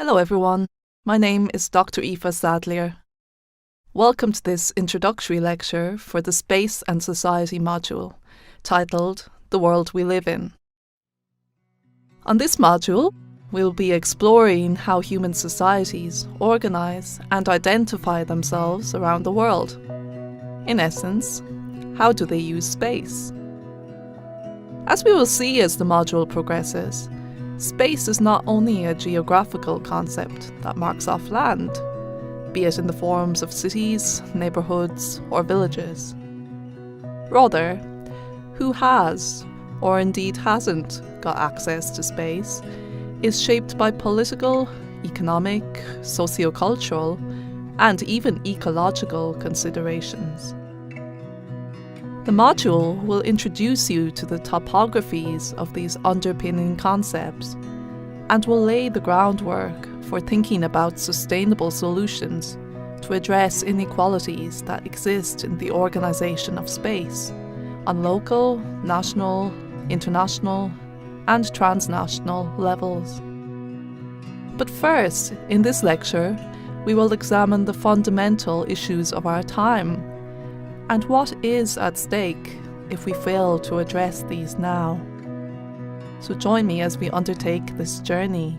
Hello everyone, my name is Dr. Aoife Sadlier. Welcome to this introductory lecture for the Space and Society module, titled The World We Live In. On this module, we'll be exploring how human societies organise and identify themselves around the world. In essence, how do they use space? As we will see as the module progresses, space is not only a geographical concept that marks off land, be it in the forms of cities, neighbourhoods, or villages. Rather, who has, or indeed hasn't, got access to space is shaped by political, economic, socio-cultural, and even ecological considerations. The module will introduce you to the topographies of these underpinning concepts and will lay the groundwork for thinking about sustainable solutions to address inequalities that exist in the organisation of space on local, national, international, and transnational levels. But first, in this lecture, we will examine the fundamental issues of our time and what is at stake if we fail to address these now. So join me as we undertake this journey.